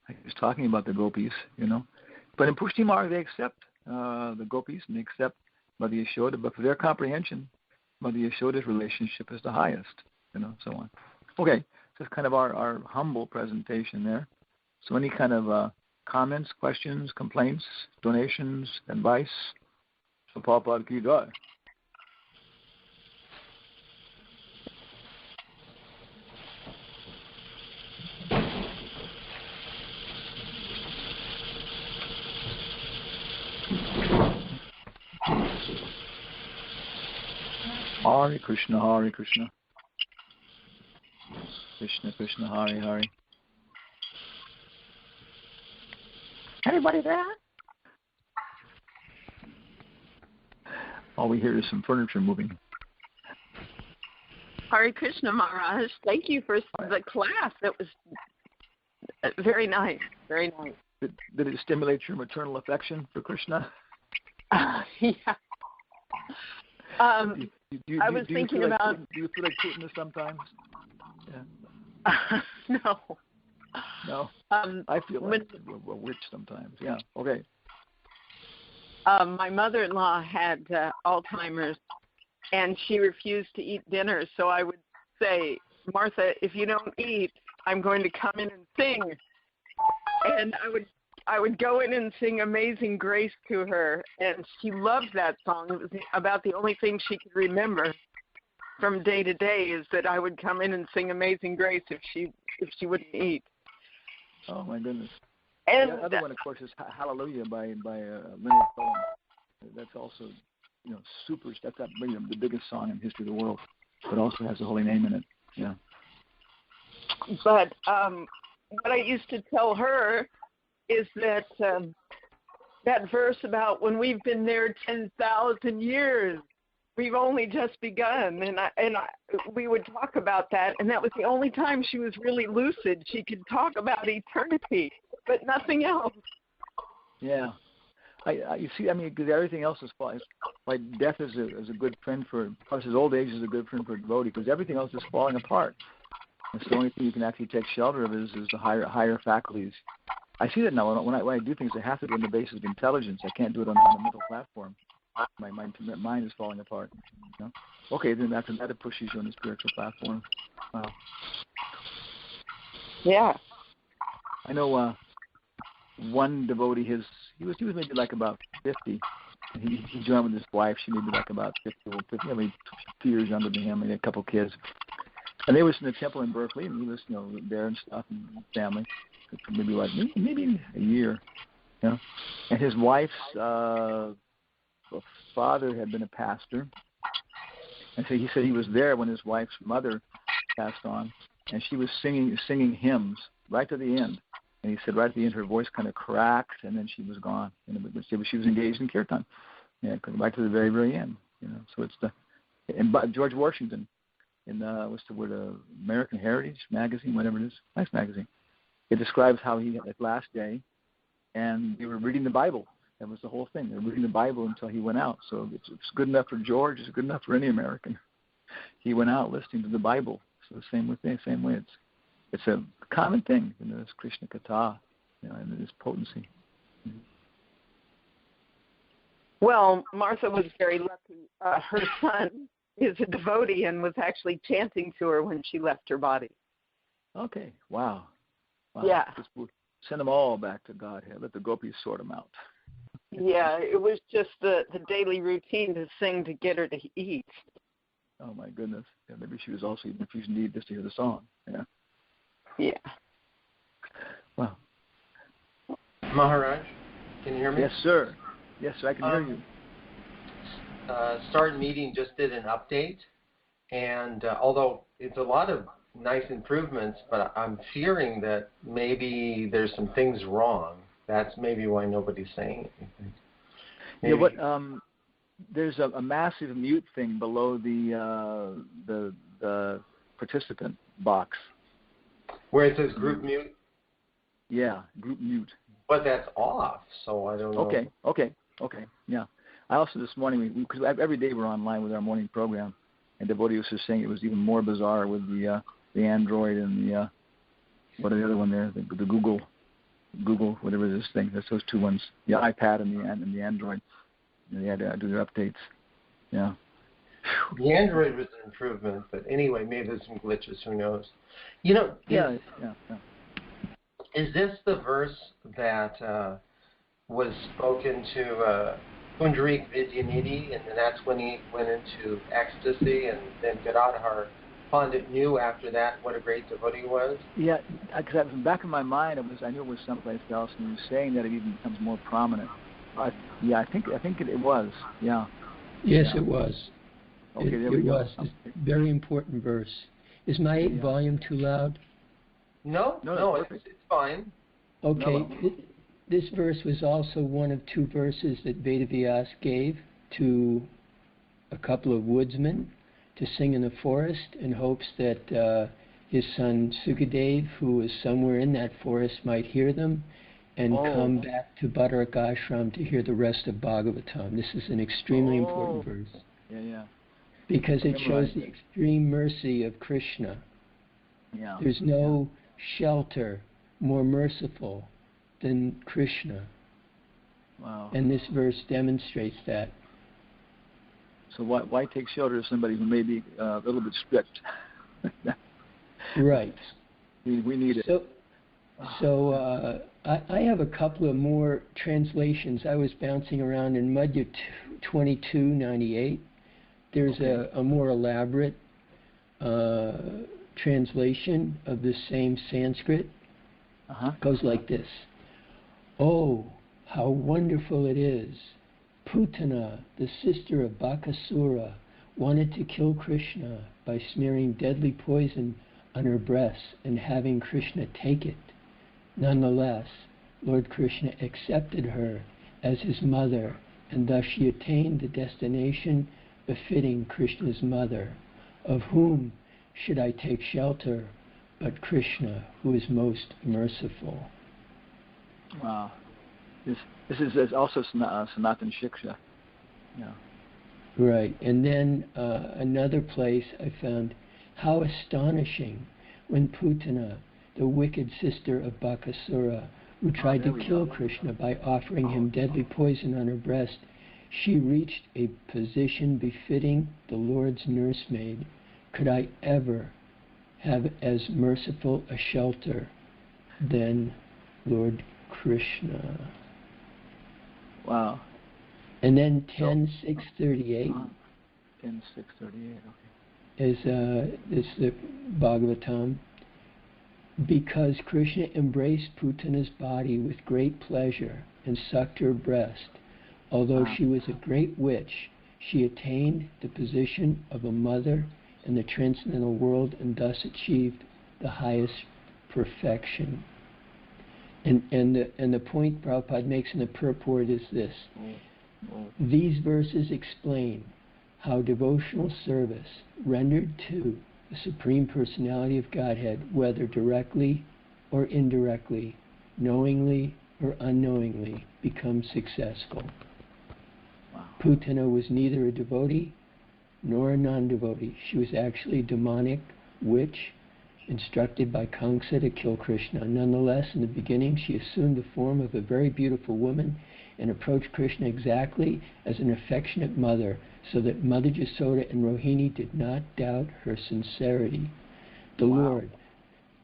He was talking about the gopis, But in Pushti Marg, they accept the gopis and they accept Mother Yashoda. But for their comprehension, Mother Yashoda's relationship is the highest, so on. Okay, so it's kind of our humble presentation there. So any kind of comments, questions, complaints, donations, advice? So Prabhupada ki jai. Hare Krishna, Hare Krishna. Krishna Krishna, Hare Hare. Anybody there? All we hear is some furniture moving. Hare Krishna Maharaj, thank you for the class. It was very nice, very nice. Did it stimulate your maternal affection for Krishna? Yeah. I was thinking do about. Do you feel like Putin sometimes? Yeah. No. No. I feel like a witch sometimes. Yeah. Okay. My mother-in-law had Alzheimer's, and she refused to eat dinner. So I would say, Martha, if you don't eat, I'm going to come in and sing. And I would go in and sing Amazing Grace to her, and she loved that song. It was about the only thing she could remember from day to day is that I would come in and sing Amazing Grace if she wouldn't eat. Oh my goodness! And the other one, of course, is Hallelujah by Leonard Cohen. That's also, super. That's the biggest song in the history of the world, but also has the holy name in it. Yeah. But what I used to tell her is that that verse about when we've been there 10,000 years, we've only just begun, and we would talk about that, and that was the only time she was really lucid. She could talk about eternity, but nothing else. Yeah, you see, because everything else is falling. Like death is a good friend for, plus his old age is a good friend for a devotee, because everything else is falling apart. It's the only thing you can actually take shelter of is the higher faculties. I see that now. When I do things, I have to do on the basis of intelligence. I can't do it on a mental platform. My mind is falling apart. Okay, then that pushes you on the spiritual platform. Wow. Yeah. I know one devotee. He was maybe like about 50. He joined with his wife. She may be like about 50, maybe 2 years younger than him, and he had a couple kids. And they was in the temple in Berkeley, and he was there and stuff, and family. For maybe a year, And his wife's father had been a pastor, and so he said he was there when his wife's mother passed on, and she was singing hymns right to the end. And he said right at the end her voice kind of cracked, and then she was gone. She was engaged in kirtan, right to the very, very end. So it's and George Washington in what's the word, American Heritage magazine, whatever it is, nice magazine. It describes how he had that last day, and they were reading the Bible. That was the whole thing. They were reading the Bible until he went out. So it's good enough for George. It's good enough for any American. he went out listening to the Bible. So the same way. It's a common thing, this Krishna Katha, and this potency. Well, Martha was very lucky. Her son is a devotee and was actually chanting to her when she left her body. Okay, wow. Yeah. Just send them all back to Godhead. Let the gopis sort them out. Yeah, it was just the daily routine to sing to get her to eat. Oh, my goodness. Yeah, maybe she was also even refusing to eat just to hear the song. Yeah. Yeah. Wow. Maharaj, can you hear me? Yes, sir. Yes, sir, I can hear you. Start Meeting just did an update, and although it's a lot of nice improvements, but I'm fearing that maybe there's some things wrong. That's maybe why nobody's saying anything. Maybe. Yeah, there's a massive mute thing below the participant box. Where it says group mute? Yeah, group mute. But that's off, so I don't know. Okay, yeah. I also this morning, because every day we're online with our morning program, and Devotee was just saying it was even more bizarre with the Android and the what are the other one there, the Google, whatever this thing. That's those two ones, the iPad and the Android. And they had to do their updates. Yeah. The Android was an improvement, but anyway, maybe there's some glitches. Who knows? Yeah. Is this the verse that was spoken to Pundarik Vidyanidhi, and that's when he went into ecstasy, and then Gadadhar Pandit knew after that what a great devotee he was? Yeah, because from back in my mind, I knew it was someplace else, and he was saying that it even becomes more prominent. I think it was. Yeah. Yes, it was. Okay, there we go. It was. It's a very important verse. Is my 8 volume too loud? No, it's fine. Okay. This verse was also one of 2 verses that Vedavyas gave to a couple of woodsmen to sing in the forest in hopes that his son Sukadev, who was somewhere in that forest, might hear them and come back to Bhadarak Ashram to hear the rest of Bhagavatam. This is an extremely important verse. Yeah. Because it shows the extreme mercy of Krishna. Yeah. There's no shelter more merciful than Krishna. Wow. And this verse demonstrates that. So why take shelter of somebody who may be a little bit strict? Right. We need it. So I have a couple of more translations. I was bouncing around in Madhya 2298. There's a more elaborate translation of the same Sanskrit. It goes like this. Oh, how wonderful it is. Putana, the sister of Bakasura, wanted to kill Krishna by smearing deadly poison on her breasts and having Krishna take it. Nonetheless, Lord Krishna accepted her as his mother, and thus she attained the destination befitting Krishna's mother. Of whom should I take shelter but Krishna, who is most merciful? Wow. This is also Sanatan Shiksha. Yeah. Right. And then another place I found, how astonishing when Putana, the wicked sister of Bakasura, who tried to kill Krishna by offering him deadly poison on her breast, she reached a position befitting the Lord's nursemaid. Could I ever have as merciful a shelter than Lord Krishna? Wow. And then 10.638. 10.638. Okay. Is the Bhagavatam. Because Krishna embraced Putana's body with great pleasure and sucked her breast, although she was a great witch, she attained the position of a mother in the transcendental world and thus achieved the highest perfection. And the point Prabhupada makes in the purport is this. These verses explain how devotional service rendered to the Supreme Personality of Godhead, whether directly or indirectly, knowingly or unknowingly, becomes successful. Wow. Putana was neither a devotee nor a non-devotee. She was actually a demonic witch instructed by Kamsa to kill Krishna. Nonetheless, in the beginning, she assumed the form of a very beautiful woman and approached Krishna exactly as an affectionate mother, so that Mother Yasoda and Rohini did not doubt her sincerity. The Lord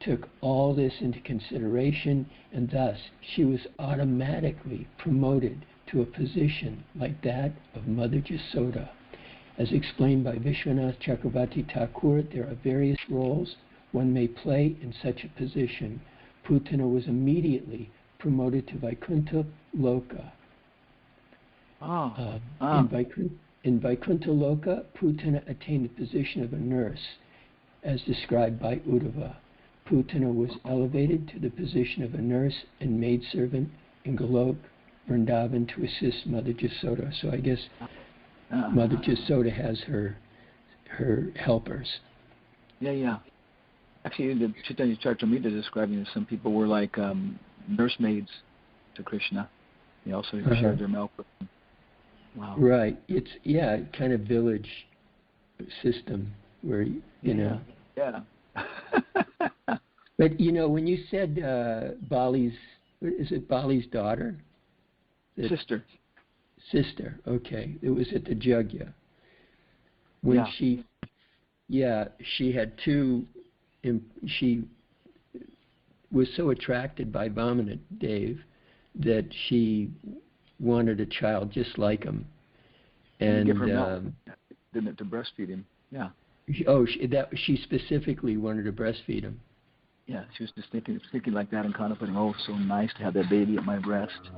took all this into consideration, and thus she was automatically promoted to a position like that of Mother Yasoda. As explained by Vishwanath Chakravarti Thakur, there are various roles one may play in such a position. Putana was immediately promoted to Vaikuntha Loka. In Vaikuntha Loka, Putana attained the position of a nurse, as described by Uddhava. Putana was elevated to the position of a nurse and maidservant in Golok, Vrindavan, to assist Mother Yasoda. So I guess Mother Yasoda has her helpers. Yeah. Actually, the Chaitanya Charitamrita describing that some people were like nursemaids to Krishna. They also shared their milk with him. Wow. Right. It's kind of village system where you know. Yeah. But when you said Bali's, is it Bali's daughter? Sister. Sister. Okay. It was at the Jagya when she had two. She was so attracted by Vamana Dev that she wanted a child just like him, and give her milk, didn't it, to breastfeed him? Yeah. She specifically wanted to breastfeed him. Yeah, she was just thinking like that and contemplating, oh, so nice to have that baby at my breast.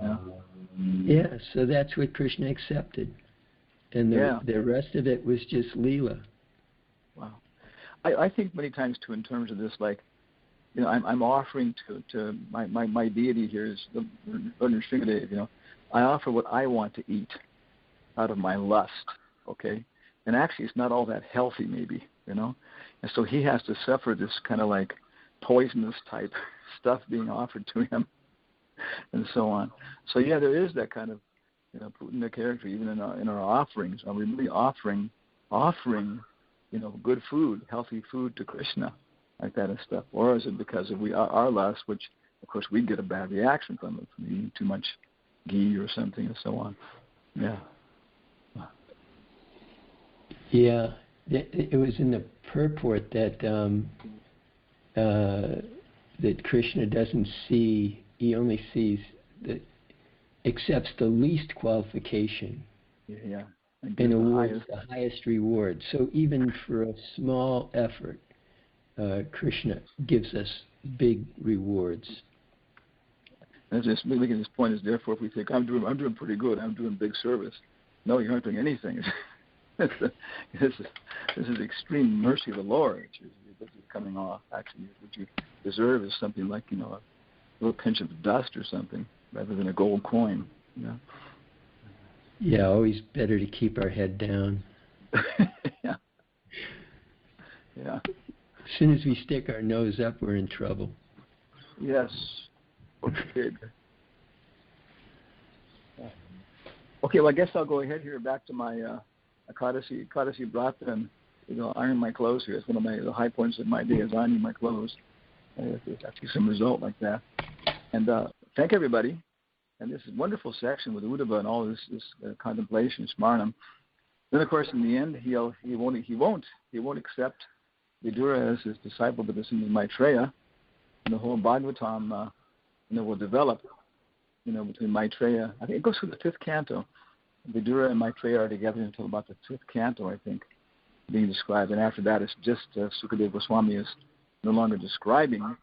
Yeah, so that's what Krishna accepted, and the rest of it was just Leela. Wow. I think many times too, in terms of this, like, I'm offering to my deity here is the Lord Nrsingadev. I offer what I want to eat out of my lust, okay? And actually, it's not all that healthy, maybe, And so he has to suffer this kind of like poisonous type stuff being offered to him, and so on. So yeah, there is that kind of Putana character even in our offerings. Are we really offering good food, healthy food to Krishna, like that and stuff? Or is it because of our lust, which, of course, we get a bad reaction from it, from eating too much ghee or something and so on? Yeah. Yeah. It was in the purport that that Krishna doesn't see, he only sees, accepts the least qualification. Yeah. And awards the highest reward. So even for a small effort, Krishna gives us big rewards. And just making this point is, therefore, if we think I'm doing pretty good, I'm doing big service. No, you aren't doing anything. This is extreme mercy of the Lord. This is coming off. Actually, what you deserve is something like a little pinch of dust or something, rather than a gold coin. Yeah, always better to keep our head down. Yeah. As soon as we stick our nose up, we're in trouble. Yes. Okay, well, I guess I'll go ahead here back to my Ekadasi Brata and iron my clothes here. It's one of the high points of my day is ironing my clothes. There's actually some result like that. And thank everybody. And this is a wonderful section with Uddhava and all this contemplation, Smarnam. Then, of course, in the end, he won't accept Vidura as his disciple, but this is Maitreya. And the whole Bhagavatam, will develop, between Maitreya. I think it goes through the 5th canto. Vidura and Maitreya are together until about the 5th canto, I think, being described. And after that, it's just Sukadeva Goswami is no longer describing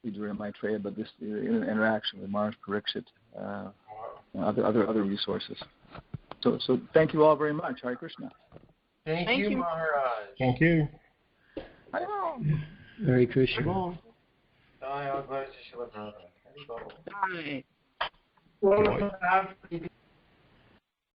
Vidura and Maitreya, but this interaction with Maharaj Parikshit, other resources. So thank you all very much. Hare Krishna. Thank you, Maharaj. Thank you. Hare Krishna. Bye.